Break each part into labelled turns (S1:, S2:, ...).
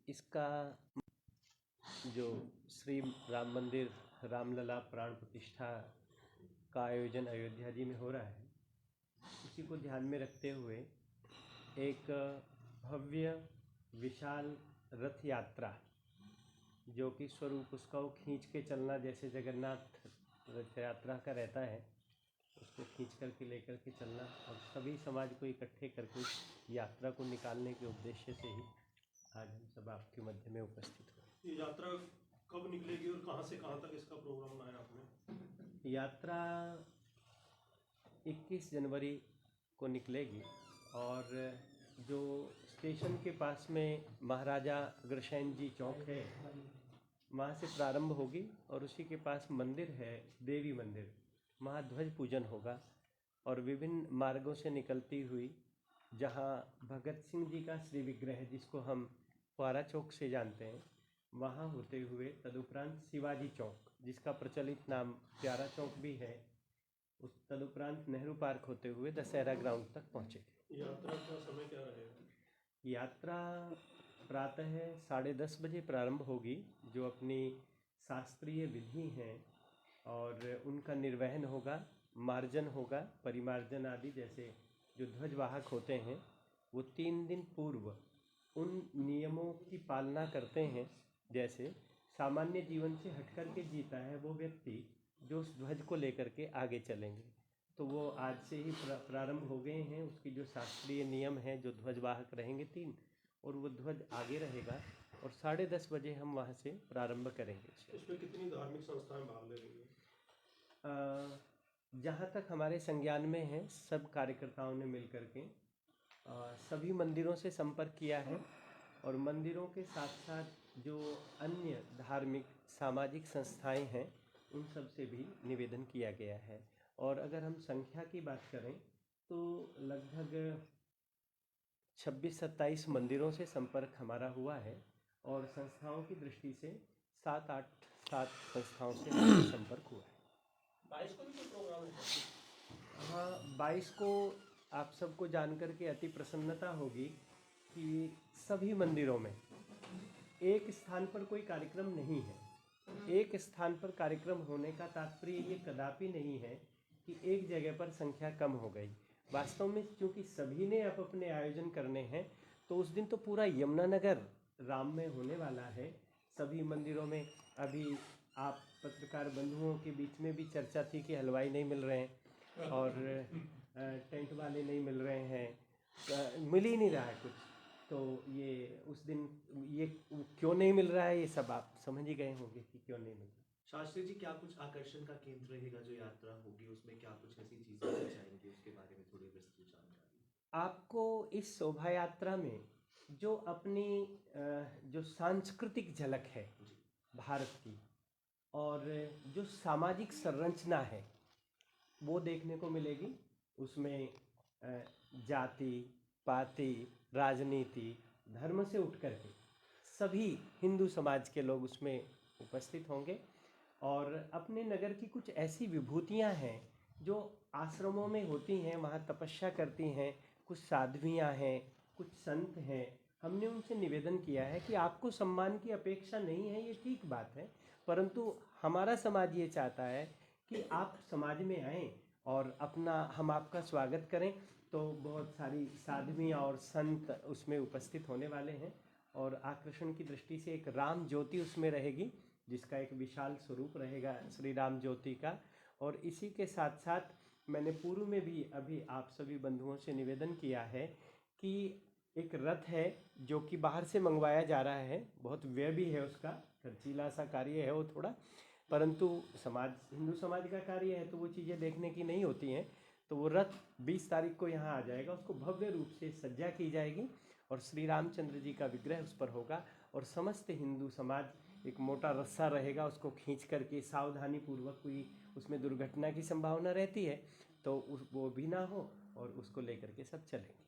S1: इसका जो श्री राम मंदिर रामलला प्राण प्रतिष्ठा का आयोजन अयोध्या जी में हो रहा है, उसी को ध्यान में रखते हुए एक भव्य विशाल रथ यात्रा, जो कि स्वरूप उसका वो खींच के चलना जैसे जगन्नाथ रथ यात्रा का रहता है, उसको खींच करके लेकर के चलना और सभी समाज को इकट्ठे करके यात्रा को निकालने के उद्देश्य से ही आज हम सब आपके मध्य में उपस्थित हुए।
S2: ये यात्रा कब निकलेगी और कहाँ से कहाँ तक इसका प्रोग्राम बनाया आपने?
S1: यात्रा 21 जनवरी को निकलेगी और जो स्टेशन के पास में महाराजा अग्रसेन जी चौक है, वहाँ से प्रारंभ होगी और उसी के पास मंदिर है, देवी मंदिर, वहाँ ध्वज पूजन होगा और विभिन्न मार्गों से निकलती हुई जहाँ भगत सिंह जी का श्री विग्रह, जिसको हम फुआरा चौक से जानते हैं, वहाँ होते हुए तदुपरांत शिवाजी चौक, जिसका प्रचलित नाम प्यारा चौक भी है, उस तदुपरांत नेहरू पार्क होते हुए दशहरा ग्राउंड तक पहुँचेगी।
S2: यात्रा का समय क्या रहेगा?
S1: यात्रा प्रातः 10:30 बजे प्रारंभ होगी, जो अपनी शास्त्रीय विधि हैं और उनका निर्वहन होगा, मार्जन होगा, परिमार्जन आदि, जैसे जो ध्वजवाहक होते हैं वो 3 दिन पूर्व उन नियमों की पालना करते हैं, जैसे सामान्य जीवन से हटकर के जीता है वो व्यक्ति जो उस ध्वज को लेकर के आगे चलेंगे। तो वो आज से ही प्रारंभ हो गए हैं। उसकी जो शास्त्रीय नियम हैं, जो ध्वजवाहक रहेंगे 3, और वो ध्वज आगे रहेगा और 10:30 बजे हम वहाँ से प्रारंभ करेंगे।
S2: इसमें कितनी धार्मिक संस्थाएं भाग ले रही हैं?
S1: जहाँ तक हमारे संज्ञान में है, सब कार्यकर्ताओं ने मिलकर के सभी मंदिरों से संपर्क किया है और मंदिरों के साथ साथ जो अन्य धार्मिक सामाजिक संस्थाएं हैं, उन सब से भी निवेदन किया गया है। और अगर हम संख्या की बात करें तो लगभग 26-27 मंदिरों से संपर्क हमारा हुआ है और संस्थाओं की दृष्टि से 7 संस्थाओं से हमारा संपर्क हुआ है।
S2: 22 को भी कोई प्रोग्राम है?
S1: हाँ, 22 को आप सबको जानकर के अति प्रसन्नता होगी कि सभी मंदिरों में एक स्थान पर कोई कार्यक्रम नहीं है। एक स्थान पर कार्यक्रम होने का तात्पर्य ये कदापि नहीं है कि एक जगह पर संख्या कम हो गई। वास्तव में क्योंकि सभी ने अपने आयोजन करने हैं, तो उस दिन तो पूरा यमुनानगर राम में होने वाला है। सभी मंदिरों में अभी आप पत्रकार बंधुओं के बीच में भी चर्चा थी कि हलवाई नहीं मिल रहे हैं और टेंट वाले नहीं मिल रहे हैं, मिल ही नहीं रहा है कुछ। तो ये उस दिन ये क्यों नहीं मिल रहा है, ये सब आप समझ ही गए होंगे कि क्यों नहीं मिल रहा।
S3: शास्त्री जी, क्या कुछ आकर्षण का केंद्र रहेगा जो यात्रा होगी, उसमें क्या कुछ ऐसी चीजें चाहेंगे, उसके बारे में थोड़ी विस्तृत जानकारी।
S1: आपको इस शोभा यात्रा में जो अपनी जो सांस्कृतिक झलक है भारत की और जो सामाजिक संरचना है वो देखने को मिलेगी। उसमें जाति पाति राजनीति धर्म से उठ कर के सभी हिंदू समाज के लोग उसमें उपस्थित होंगे और अपने नगर की कुछ ऐसी विभूतियां हैं जो आश्रमों में होती हैं, वहाँ तपस्या करती हैं, कुछ साध्वियाँ हैं, कुछ संत हैं। हमने उनसे निवेदन किया है कि आपको सम्मान की अपेक्षा नहीं है, ये ठीक बात है, परंतु हमारा समाज ये चाहता है कि आप समाज में आएँ और अपना हम आपका स्वागत करें। तो बहुत सारी साध्वियाँ और संत उसमें उपस्थित होने वाले हैं और आकर्षण की दृष्टि से एक राम ज्योति उसमें रहेगी, जिसका एक विशाल स्वरूप रहेगा श्री राम ज्योति का। और इसी के साथ साथ मैंने पूर्व में भी अभी आप सभी बंधुओं से निवेदन किया है कि एक रथ है जो कि बाहर से मंगवाया जा रहा है, बहुत व्यय भी है, उसका खर्चीला सा कार्य है वो थोड़ा, परंतु समाज हिंदू समाज का कार्य है तो वो चीज़ें देखने की नहीं होती हैं। तो वो रथ 20 तारीख को यहाँ आ जाएगा, उसको भव्य रूप से सज्जा की जाएगी और श्री रामचंद्र जी का विग्रह उस पर होगा और समस्त हिंदू समाज एक मोटा रस्सा रहेगा, उसको खींच करके सावधानी पूर्वक, कोई उसमें दुर्घटना की संभावना रहती है तो वो भी ना हो और उसको लेकर के सब चलेंगे।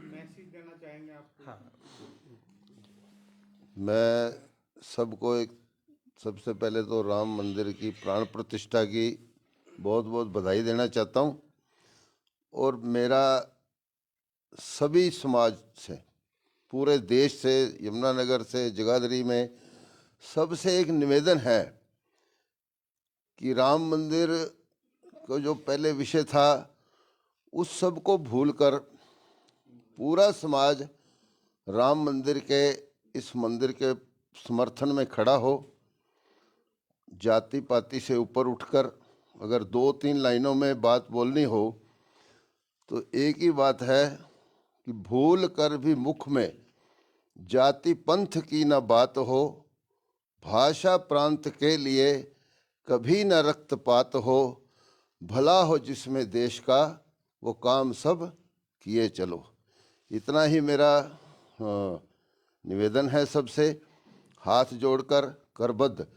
S4: मैसेज देना चाहेंगे आप?
S1: हाँ,
S5: मैं सबको एक सबसे पहले तो राम मंदिर की प्राण प्रतिष्ठा की बहुत बहुत बधाई देना चाहता हूँ और मेरा सभी समाज से, पूरे देश से, यमुनानगर से, जगाधरी में सबसे एक निवेदन है कि राम मंदिर को जो पहले विषय था उस सब को भूलकर पूरा समाज राम मंदिर के, इस मंदिर के समर्थन में खड़ा हो। जाति पाति से ऊपर उठकर अगर 2-3 लाइनों में बात बोलनी हो तो एक ही बात है कि भूल कर भी मुख में जाति पंथ की न बात हो, भाषा प्रांत के लिए कभी न रक्तपात हो, भला हो जिसमें देश का वो काम सब किए चलो। इतना ही मेरा निवेदन है सबसे, हाथ जोड़कर करबद्ध,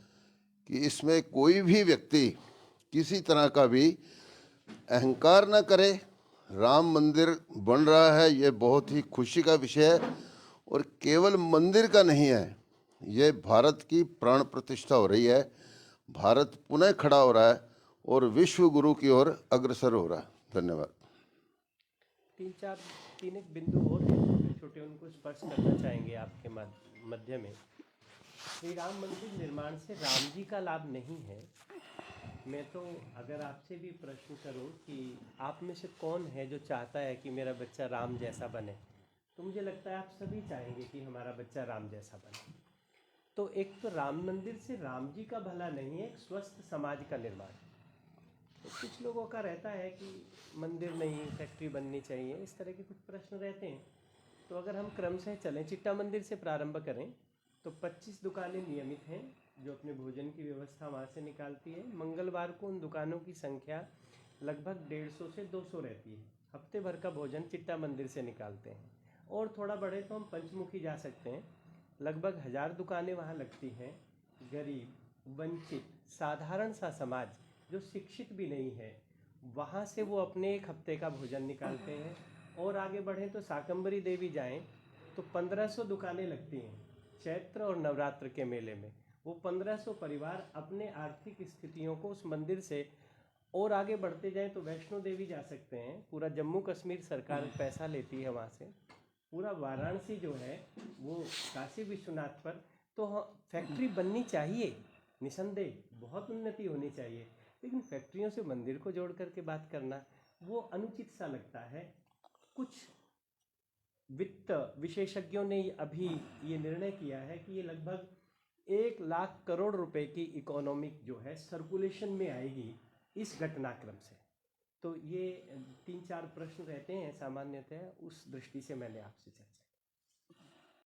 S5: कि इसमें कोई भी व्यक्ति किसी तरह का भी अहंकार न करे। राम मंदिर बन रहा है, ये बहुत ही खुशी का विषय है और केवल मंदिर का नहीं है, ये भारत की प्राण प्रतिष्ठा हो रही है। भारत पुनः खड़ा हो रहा है और विश्व गुरु की ओर अग्रसर हो रहा है। धन्यवाद।
S1: 3 एक बिंदु और हैं छोटे छोटे, उनको स्पर्श करना चाहेंगे आपके मध्य में। श्री राम मंदिर निर्माण से राम जी का लाभ नहीं है। मैं तो अगर आपसे भी प्रश्न करूं कि आप में से कौन है जो चाहता है कि मेरा बच्चा राम जैसा बने, तो मुझे लगता है आप सभी चाहेंगे कि हमारा बच्चा राम जैसा बने। तो एक तो राम मंदिर से राम जी का भला नहीं है, एक स्वस्थ समाज का निर्माण। तो कुछ लोगों का रहता है कि मंदिर नहीं, फैक्ट्री बननी चाहिए, इस तरह के कुछ प्रश्न रहते हैं। तो अगर हम क्रम से चलें, चिट्टा मंदिर से प्रारंभ करें तो 25 दुकानें नियमित हैं जो अपने भोजन की व्यवस्था वहाँ से निकालती है। मंगलवार को उन दुकानों की संख्या लगभग 150 से 200 रहती है। हफ्ते भर का भोजन चिट्टा मंदिर से निकालते हैं। और थोड़ा बढ़े तो हम पंचमुखी जा सकते हैं, लगभग 1000 दुकानें वहाँ लगती हैं। गरीब, वंचित, साधारण सा समाज जो शिक्षित भी नहीं है, वहाँ से वो अपने एक हफ्ते का भोजन निकालते हैं। और आगे बढ़ें तो शाकंभरी देवी जाएं तो 1500 दुकानें लगती हैं चैत्र और नवरात्र के मेले में। वो 1500 परिवार अपने आर्थिक स्थितियों को उस मंदिर से, और आगे बढ़ते जाएं तो वैष्णो देवी जा सकते हैं। पूरा जम्मू कश्मीर सरकार पैसा लेती है वहाँ से। पूरा वाराणसी जो है वो काशी विश्वनाथ पर। तो फैक्ट्री बननी चाहिए, निसंदेह बहुत उन्नति होनी चाहिए, लेकिन फैक्ट्रियों से मंदिर को जोड़ करके बात करना वो अनुचित सा लगता है। कुछ वित्त विशेषज्ञों ने अभी ये निर्णय किया है कि ये लगभग 1 लाख करोड़ रुपए की इकोनॉमिक जो है सर्कुलेशन में आएगी इस घटनाक्रम से। तो ये 3-4 प्रश्न रहते हैं सामान्यतः, उस दृष्टि से मैंने आपसे चर्चा